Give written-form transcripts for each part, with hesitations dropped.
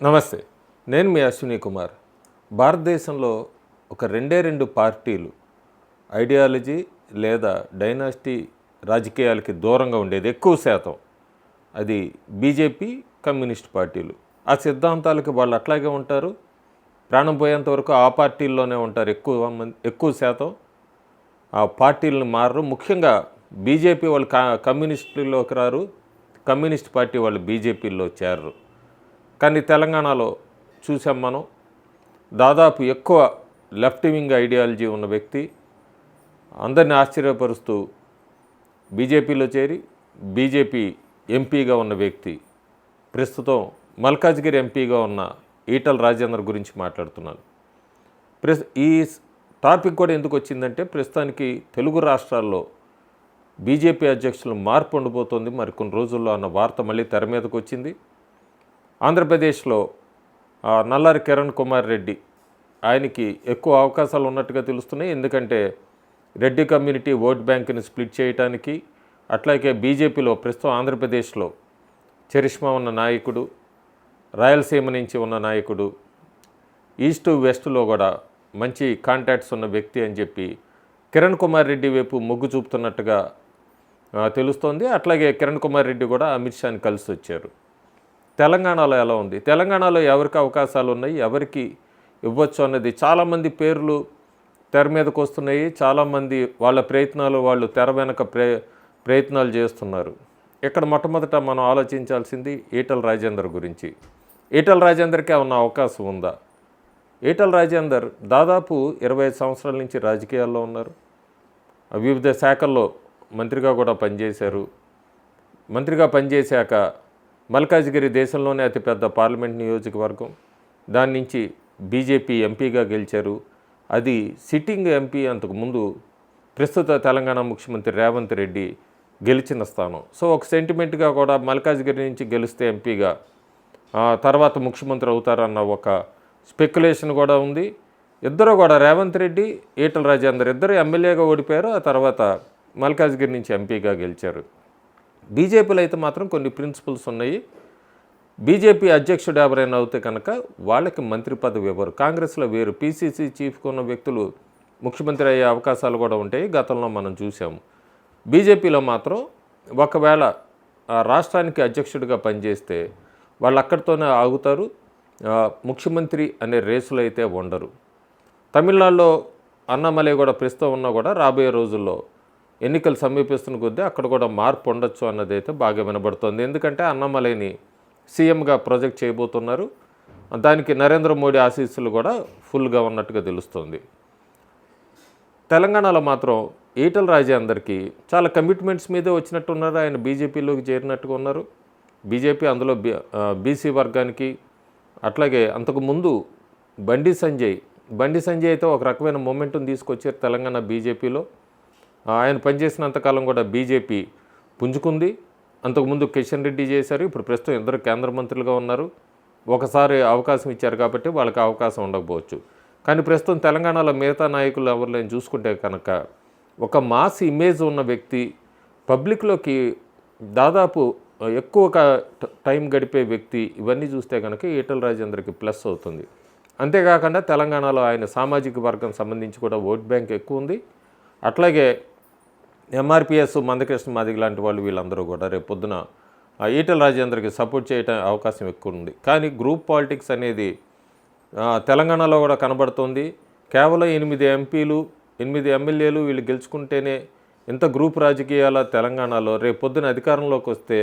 నమస్తే. నేను మీ అశ్విని కుమార్. భారతదేశంలో ఒక రెండు పార్టీలు ఐడియాలజీ లేదా డైనాసిటీ రాజకీయాలకి దూరంగా ఉండేది ఎక్కువ శాతం. అది బీజేపీ, కమ్యూనిస్ట్ పార్టీలు. ఆ సిద్ధాంతాలకి వాళ్ళు అట్లాగే ఉంటారు. ప్రాణం పోయేంత వరకు ఆ పార్టీల్లోనే ఉంటారు. ఎక్కువ శాతం ఆ పార్టీలను మారరు. ముఖ్యంగా బీజేపీ వాళ్ళు కమ్యూనిస్టుల్లోకి రారు, కమ్యూనిస్ట్ పార్టీ వాళ్ళు బీజేపీలో చేరరు. కానీ తెలంగాణలో చూసాం మనం, దాదాపు ఎక్కువ లెఫ్ట్ వింగ్ ఐడియాలజీ ఉన్న వ్యక్తి అందరిని ఆశ్చర్యపరుస్తూ బీజేపీలో చేరి బీజేపీ ఎంపీగా ఉన్న వ్యక్తి, ప్రస్తుతం మల్కాజ్గిరి ఎంపీగా ఉన్న ఈటల రాజేందర్ గురించి మాట్లాడుతున్నాను. ఈ టాపిక్ కూడా ఎందుకు వచ్చిందంటే, ప్రస్తుతానికి తెలుగు రాష్ట్రాల్లో బీజేపీ అధ్యక్షులు మార్పు ఉండబోతోంది మరికొన్ని రోజుల్లో అన్న వార్త మళ్ళీ తెర మీదకు వచ్చింది. ఆంధ్రప్రదేశ్లో నల్లారి కిరణ్ కుమార్ రెడ్డి, ఆయనకి ఎక్కువ అవకాశాలు ఉన్నట్టుగా తెలుస్తున్నాయి. ఎందుకంటే రెడ్డి కమ్యూనిటీ ఓట్ బ్యాంకుని స్ప్లిట్ చేయడానికి, అట్లాగే బీజేపీలో ప్రస్తుతం ఆంధ్రప్రదేశ్లో చరిష్మా ఉన్న నాయకుడు, రాయలసీమ నుంచి ఉన్న నాయకుడు, ఈస్ట్ వెస్ట్లో కూడా మంచి కాంటాక్ట్స్ ఉన్న వ్యక్తి అని చెప్పి కిరణ్ కుమార్ రెడ్డి వైపు మొగ్గు చూపుతున్నట్టుగా తెలుస్తోంది. అట్లాగే కిరణ్ కుమార్ రెడ్డి కూడా అమిత్ షాని కలిసి వచ్చారు. తెలంగాణలో ఎలా ఉంది, తెలంగాణలో ఎవరికి అవకాశాలు ఉన్నాయి, ఎవరికి ఇవ్వచ్చు అన్నది చాలామంది పేర్లు తెర మీదకు వస్తున్నాయి. చాలామంది వాళ్ళ ప్రయత్నాలు వాళ్ళు తెర వెనక ప్రయత్నాలు చేస్తున్నారు. ఇక్కడ మొట్టమొదట మనం ఆలోచించాల్సింది ఈటల రాజేందర్ గురించి. ఈటల రాజేందర్కి ఏమన్నా అవకాశం ఉందా? ఈటల రాజేందర్ దాదాపు 25 సంవత్సరాల నుంచి రాజకీయాల్లో ఉన్నారు. వివిధ శాఖల్లో మంత్రిగా కూడా పనిచేశారు. మంత్రిగా పనిచేశాక మల్కాజ్గిరి దేశంలోనే అతిపెద్ద పార్లమెంట్ నియోజకవర్గం, దాని నుంచి బీజేపీ ఎంపీగా గెలిచారు. అది సిట్టింగ్ ఎంపీ, అంతకుముందు ప్రస్తుత తెలంగాణ ముఖ్యమంత్రి రేవంత్ రెడ్డి గెలిచిన స్థానం. సో ఒక సెంటిమెంట్గా కూడా మల్కాజ్గిరి నుంచి గెలిస్తే ఎంపీగా తర్వాత ముఖ్యమంత్రి అవుతారన్న ఒక స్పెక్యులేషన్ కూడా ఉంది. ఇద్దరు కూడా రేవంత్ రెడ్డి, ఈటల రాజేందర్ ఇద్దరు ఎమ్మెల్యేగా ఓడిపోయారు. ఆ తర్వాత మల్కాజ్గిరి నుంచి ఎంపీగా గెలిచారు. బీజేపీలో అయితే మాత్రం కొన్ని ప్రిన్సిపల్స్ ఉన్నాయి. బీజేపీ అధ్యక్షుడు ఎవరైనా అవుతే కనుక వాళ్ళకి మంత్రి పదవి ఇవ్వరు. కాంగ్రెస్లో వేరు, పీసీసీ చీఫ్గా ఉన్న వ్యక్తులు ముఖ్యమంత్రి అయ్యే అవకాశాలు కూడా ఉంటాయి, గతంలో మనం చూసాము. బీజేపీలో మాత్రం ఒకవేళ రాష్ట్రానికి అధ్యక్షుడిగా పనిచేస్తే వాళ్ళు అక్కడితోనే ఆగుతారు. ముఖ్యమంత్రి అనే రేసులో అయితే ఉండరు. తమిళనాడులో అన్నామలై కూడా ప్రస్తుతం ఉన్నా కూడా రాబోయే రోజుల్లో ఎన్నికలు సమీపిస్తున్న కొద్దీ అక్కడ కూడా మార్పు ఉండొచ్చు అన్నది అయితే బాగా వినబడుతోంది. ఎందుకంటే అన్నామలైని సీఎంగా ప్రొజెక్ట్ చేయబోతున్నారు. దానికి నరేంద్ర మోడీ ఆశీస్సులు కూడా ఫుల్గా ఉన్నట్టుగా తెలుస్తుంది. తెలంగాణలో మాత్రం ఈటల రాజేందర్కి చాలా కమిట్మెంట్స్ మీదే వచ్చినట్టున్నారు. ఆయన బీజేపీలోకి చేరినట్టుగా ఉన్నారు. బీజేపీ అందులో బీసీ వర్గానికి, అట్లాగే అంతకుముందు బండి సంజయ్ అయితే ఒక రకమైన మొమెంటం తీసుకొచ్చారు తెలంగాణ బీజేపీలో. ఆయన పనిచేసినంతకాలం కూడా బీజేపీ పుంజుకుంది. అంతకుముందు కిషన్ రెడ్డి చేశారు, ఇప్పుడు ప్రస్తుతం ఇద్దరు కేంద్ర మంత్రులుగా ఉన్నారు. ఒకసారి అవకాశం ఇచ్చారు కాబట్టి వాళ్ళకి అవకాశం ఉండకపోవచ్చు. కానీ ప్రస్తుతం తెలంగాణలో మిగతా నాయకులు ఎవరిని చూసుకుంటే కనుక ఒక మాస్ ఇమేజ్ ఉన్న వ్యక్తి, పబ్లిక్లోకి దాదాపు ఎక్కువ టైం గడిపే వ్యక్తి, ఇవన్నీ చూస్తే కనుక ఈటల రాజేందర్కి ప్లస్ అవుతుంది. అంతేకాకుండా తెలంగాణలో ఆయన సామాజిక వర్గం సంబంధించి కూడా ఓట్ బ్యాంక్ ఎక్కువ ఉంది. అట్లాగే ఎంఆర్పిఎస్, మందకృష్ణ మాదిగ లాంటి వాళ్ళు వీళ్ళందరూ కూడా రేపు పొద్దున ఈటల రాజేందర్కి సపోర్ట్ చేయడం అవకాశం ఎక్కువ ఉంది. కానీ గ్రూప్ పాలిటిక్స్ అనేది తెలంగాణలో కూడా కనబడుతోంది. కేవలం 8 ఎంపీలు 8 ఎమ్మెల్యేలు వీళ్ళు గెలుచుకుంటేనే ఇంత గ్రూప్ రాజకీయాల తెలంగాణలో రేపు పొద్దున అధికారంలోకి వస్తే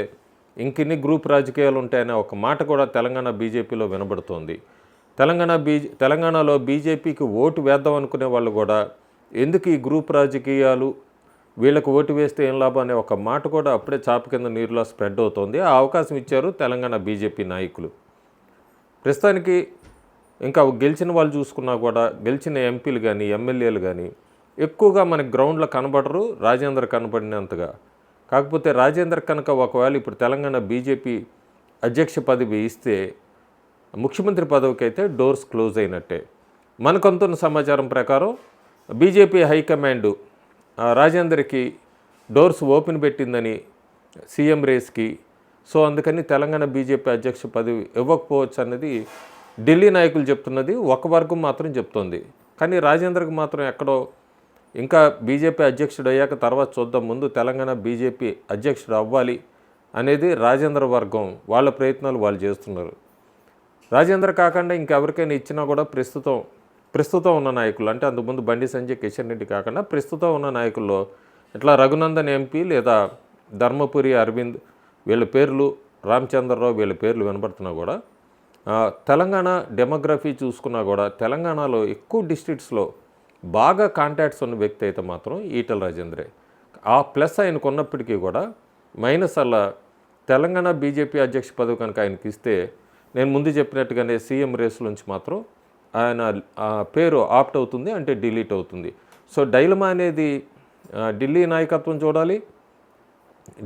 ఇంకెన్ని గ్రూప్ రాజకీయాలు ఉంటాయనే ఒక మాట కూడా తెలంగాణ బీజేపీలో వినబడుతోంది. తెలంగాణలో బీజేపీకి ఓటు వేద్దాం అనుకునే వాళ్ళు కూడా ఎందుకు ఈ గ్రూప్ రాజకీయాలు, వీళ్ళకు ఓటు వేస్తే ఏం లాభం అనే ఒక మాట కూడా అప్పుడే చాప కింద నీరులో స్ప్రెడ్ అవుతోంది. ఆ అవకాశం ఇచ్చారు తెలంగాణ బీజేపీ నాయకులు. ప్రస్తుతానికి ఇంకా గెలిచిన వాళ్ళు చూసుకున్నా కూడా, గెలిచిన ఎంపీలు కానీ ఎమ్మెల్యేలు కానీ ఎక్కువగా మనకి గ్రౌండ్లో కనబడరు రాజేందర్ కనబడినంతగా. కాకపోతే రాజేందర్ కనుక ఒకవేళ ఇప్పుడు తెలంగాణ బీజేపీ అధ్యక్ష పదవి ఇస్తే ముఖ్యమంత్రి పదవికి అయితే డోర్స్ క్లోజ్ అయినట్టే. మనకు అందుతున్న సమాచారం ప్రకారం బీజేపీ హైకమాండ్ రాజేందర్కి డోర్స్ ఓపెన్ పెట్టిందని సీఎం రేస్కి సో అందుకని తెలంగాణ బీజేపీ అధ్యక్ష పదవి ఇవ్వకపోవచ్చు అన్నది ఢిల్లీ నాయకులు చెప్తున్నది, ఒక వర్గం మాత్రం చెప్తోంది. కానీ రాజేంద్రకు మాత్రం ఎక్కడో ఇంకా బీజేపీ అధ్యక్షుడు అయ్యాక తర్వాత చూద్దాం, ముందు తెలంగాణ బీజేపీ అధ్యక్షుడు అవ్వాలి అనేది రాజేంద్ర వర్గం వాళ్ళ ప్రయత్నాలు వాళ్ళు చేస్తున్నారు. రాజేంద్ర కాకుండా ఇంకెవరికైనా ఇచ్చినా కూడా ప్రస్తుతం ఉన్న నాయకులు, అంటే అంతకుముందు బండి సంజయ్, కిషన్ రెడ్డి కాకుండా ప్రస్తుతం ఉన్న నాయకుల్లో ఇట్లా రఘునందన్ ఎంపీ లేదా ధర్మపురి అరవింద్ వీళ్ళ పేర్లు, రామచంద్రరావు వీళ్ళ పేర్లు వినబడుతున్నా కూడా తెలంగాణ డెమోగ్రఫీ చూసుకున్నా కూడా తెలంగాణలో ఎక్కువ డిస్ట్రిక్ట్స్లో బాగా కాంటాక్ట్స్ ఉన్న వ్యక్తి అయితే మాత్రం ఈటెల రాజేంద్రే. ఆ ప్లస్ ఆయనకు ఉన్నప్పటికీ కూడా మైనస్ అలా తెలంగాణ బీజేపీ అధ్యక్ష పదవి కనుక ఆయనకి ఇస్తే నేను ముందు చెప్పినట్టుగానే సీఎం రేసులోంచి మాత్రం ఆయన పేరు ఆప్ట్ అవుతుంది, అంటే డిలీట్ అవుతుంది. సో డైలమా అనేది ఢిల్లీ నాయకత్వం చూడాలి.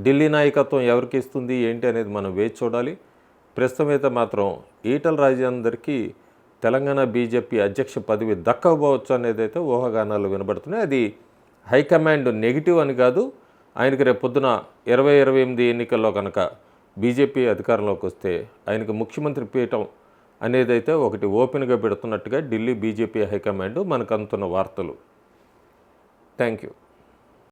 ఢిల్లీ నాయకత్వం ఎవరికి ఇస్తుంది ఏంటి అనేది మనం వేచి చూడాలి. ప్రస్తుతం అయితే మాత్రం ఈటెల రాజేందర్కి తెలంగాణ బీజేపీ అధ్యక్ష పదవి దక్కకపోవచ్చు అనేది అయితే ఊహాగానాలు వినబడుతున్నాయి. అది హైకమాండ్ నెగిటివ్ అని కాదు, ఆయనకి రేపు పొద్దున 2028 ఎన్నికల్లో కనుక బీజేపీ అధికారంలోకి వస్తే ఆయనకి ముఖ్యమంత్రి పీఠం అనేది అయితే ఒకటి ఓపెన్గా పెడుతున్నట్టుగా ఢిల్లీ బీజేపీ హైకమాండ్ మనకు అందుతున్న వార్తలు. Thank you.